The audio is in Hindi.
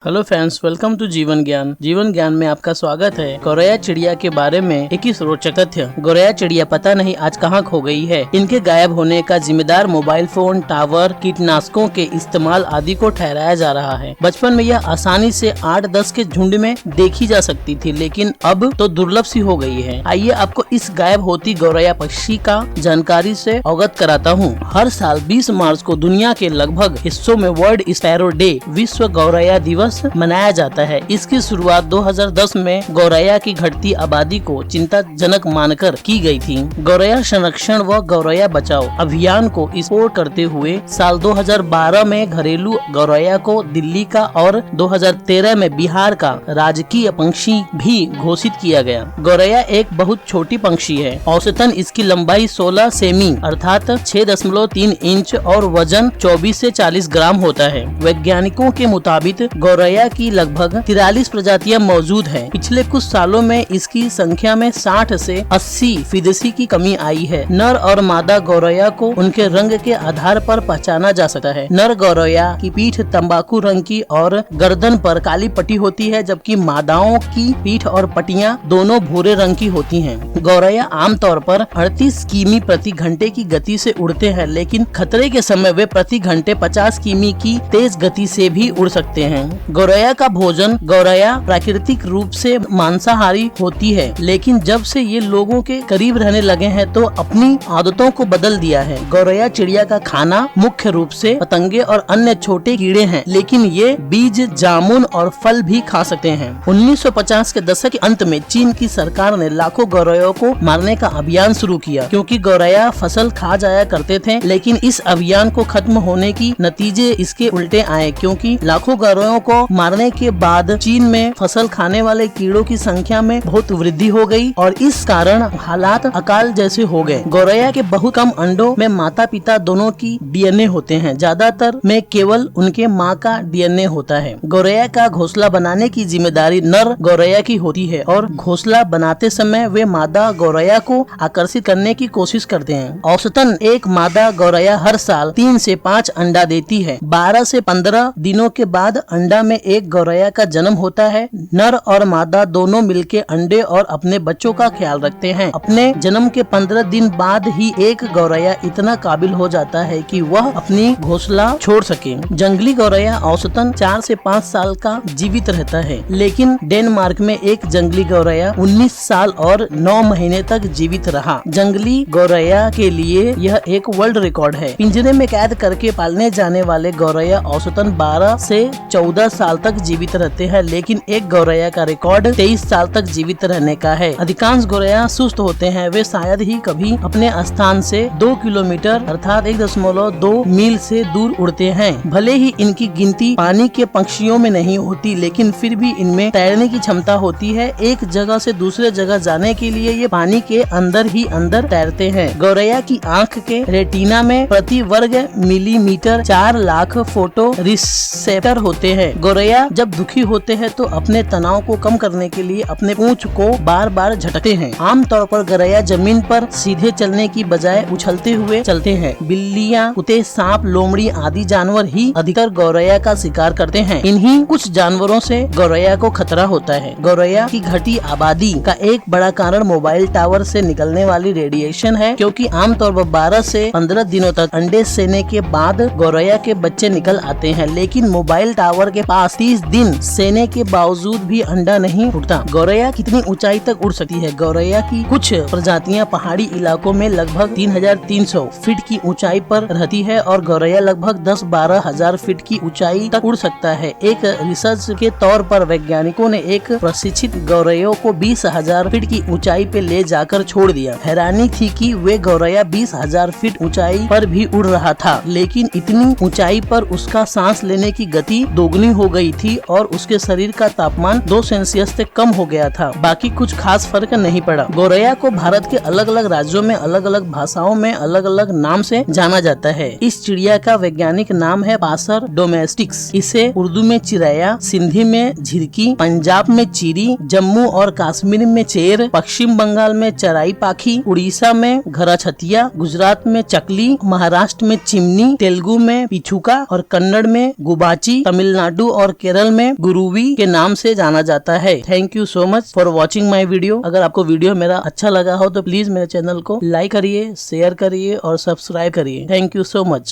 हेलो फ्रेंड्स, वेलकम टू जीवन ज्ञान। जीवन ज्ञान में आपका स्वागत है। गौरैया चिड़िया के बारे में एक ही रोचक तथ्य। गौरैया चिड़िया पता नहीं आज कहाँ खो गई है। इनके गायब होने का जिम्मेदार मोबाइल फोन, टावर, कीटनाशकों के इस्तेमाल आदि को ठहराया जा रहा है। बचपन में यह आसानी से 8-10 के झुंड में देखी जा सकती थी, लेकिन अब तो दुर्लभ सी हो गई है। आइए आपको इस गायब होती गौरैया पक्षी का जानकारी से अवगत कराता हूँ। हर साल 20 मार्च को दुनिया के लगभग हिस्सों में वर्ल्ड स्पैरो डे, विश्व गौरैया दिवस मनाया जाता है। इसकी शुरुआत 2010 में गौरैया की घटती आबादी को चिंताजनक मानकर की गई थी। गौरैया संरक्षण व गौरैया बचाओ अभियान को स्पोर्ट करते हुए साल 2012 में घरेलू गौरैया को दिल्ली का और 2013 में बिहार का राजकीय पंछी भी घोषित किया गया। गौरैया एक बहुत छोटी पंछी है। औसतन इसकी लंबाई 16 सेमी अर्थात 6.3 इंच और वजन 24 से 40 ग्राम होता है। वैज्ञानिकों के मुताबिक गौरैया की लगभग 43 प्रजातियां मौजूद हैं। पिछले कुछ सालों में इसकी संख्या में 60 से 80% की कमी आई है। नर और मादा गौरैया को उनके रंग के आधार पर पहचाना जा सकता है। नर गौरैया की पीठ तंबाकू रंग की और गर्दन पर काली पट्टी होती है, जबकि मादाओं की पीठ और पट्टियां दोनों भूरे रंग की होती हैं। गौरैया आमतौर पर 38 किमी प्रति घंटे की गति से उड़ते हैं, लेकिन खतरे के समय वे प्रति घंटे 50 किमी की तेज गति से भी उड़ सकते हैं। गौरैया का भोजन। गौरैया प्राकृतिक रूप से मांसाहारी होती है, लेकिन जब से ये लोगों के करीब रहने लगे हैं तो अपनी आदतों को बदल दिया है। गौरैया चिड़िया का खाना मुख्य रूप से पतंगे और अन्य छोटे कीड़े हैं, लेकिन ये बीज, जामुन और फल भी खा सकते हैं। 1950 के दशक के अंत में चीन की सरकार ने लाखों गौरैया को मारने का अभियान शुरू किया, क्योंकि गौरैया फसल खा जाया करते थे। लेकिन इस अभियान को खत्म होने की नतीजे इसके उल्टे आए, क्योंकि लाखों गौरैया को मारने के बाद चीन में फसल खाने वाले कीड़ों की संख्या में बहुत वृद्धि हो गई और इस कारण हालात अकाल जैसे हो गए। गौरैया के बहुत कम अंडों में माता पिता दोनों की डीएनए होते हैं। ज्यादातर में केवल उनके माँ का डीएनए होता है। गौरैया का घोंसला बनाने की जिम्मेदारी नर गौरैया की होती है और घोंसला बनाते समय वे मादा गौरैया को आकर्षित करने की कोशिश करते हैं। औसतन एक मादा गौरैया हर साल 3 से 5 अंडा देती है। 12 से 15 दिनों के बाद अंडा में एक गौरैया का जन्म होता है। नर और मादा दोनों मिलकर अंडे और अपने बच्चों का ख्याल रखते हैं। अपने जन्म के 15 दिन बाद ही एक गौरैया इतना काबिल हो जाता है कि वह अपनी घोंसला छोड़ सके। जंगली गौरैया औसतन 4 से 5 साल का जीवित रहता है, लेकिन डेनमार्क में एक जंगली गौरैया 19 साल और 9 महीने तक जीवित रहा। जंगली गौरैया के लिए यह एक वर्ल्ड रिकॉर्ड है। पिंजरे में कैद करके पालने जाने वाले गौरैया औसतन 12 से 14 साल तक जीवित रहते हैं, लेकिन एक गौरैया का रिकॉर्ड 23 साल तक जीवित रहने का है। अधिकांश गौरैया सुस्त होते हैं। वे शायद ही कभी अपने स्थान से 2 किलोमीटर अर्थात 1.2 मील से दूर उड़ते हैं। भले ही इनकी गिनती पानी के पक्षियों में नहीं होती, लेकिन फिर भी इनमें तैरने की क्षमता होती है। एक जगह से दूसरे जगह जाने के लिए ये पानी के अंदर ही अंदर तैरते हैं। गौरैया की आँख के रेटिना में प्रति वर्ग मिलीमीटर 4 लाख फोटो रिसेप्टर होते हैं। गौरैया जब दुखी होते हैं तो अपने तनाव को कम करने के लिए अपने पूंछ को बार बार झटकते हैं। आमतौर पर गौरैया जमीन पर सीधे चलने की बजाय उछलते हुए चलते हैं। बिल्लियां, कुत्ते, सांप, लोमड़ी आदि जानवर ही अधिकतर गौरैया का शिकार करते हैं। इन्हीं कुछ जानवरों से गौरैया को खतरा होता है। गौरैया की घटी आबादी का एक बड़ा कारण मोबाइल टावर से निकलने वाली रेडिएशन है, क्योंकि आमतौर पर 12 से 15 दिनों तक अंडे सेने के बाद गौरैया के बच्चे निकल आते हैं, लेकिन मोबाइल टावर के पास 30 दिन सेने के बावजूद भी अंडा नहीं फूटता। गौरैया कितनी ऊंचाई तक उड़ सकती है? गौरैया की कुछ प्रजातियां पहाड़ी इलाकों में लगभग 3300 फीट की ऊंचाई पर रहती है और गौरैया लगभग 10-12 हजार फीट की ऊंचाई तक उड़ सकता है। एक रिसर्च के तौर पर वैज्ञानिकों ने एक प्रशिक्षित गौरैया को 20,000 फीट की ऊंचाई पे ले जाकर छोड़ दिया। हैरानी थी कि वे गौरैया 20,000 फीट ऊंचाई पर भी उड़ रहा था, लेकिन इतनी ऊंचाई पर उसका सांस लेने की गति दोगुनी हो गई थी और उसके शरीर का तापमान 2 सेल्सियस से कम हो गया था। बाकी कुछ खास फर्क नहीं पड़ा। गौरैया को भारत के अलग अलग राज्यों में अलग अलग भाषाओं में अलग अलग नाम से जाना जाता है। इस चिड़िया का वैज्ञानिक नाम है पासर डोमेस्टिक्स। इसे उर्दू में चिरैया, सिंधी में झिरकी, पंजाब में चीरी, जम्मू और कश्मीर में चेर, पश्चिम बंगाल में चराई पाखी, उड़ीसा में घराछतिया, गुजरात में चकली, महाराष्ट्र में चिमनी, तेलुगु में पिछुका और कन्नड़ में गुबाची, तमिलनाडु और केरल में गुरुवी के नाम से जाना जाता है। Thank you so much for watching my video. अगर आपको वीडियो मेरा अच्छा लगा हो तो प्लीज मेरे चैनल को लाइक करिए, शेयर करिए और सब्सक्राइब करिए। Thank you so much.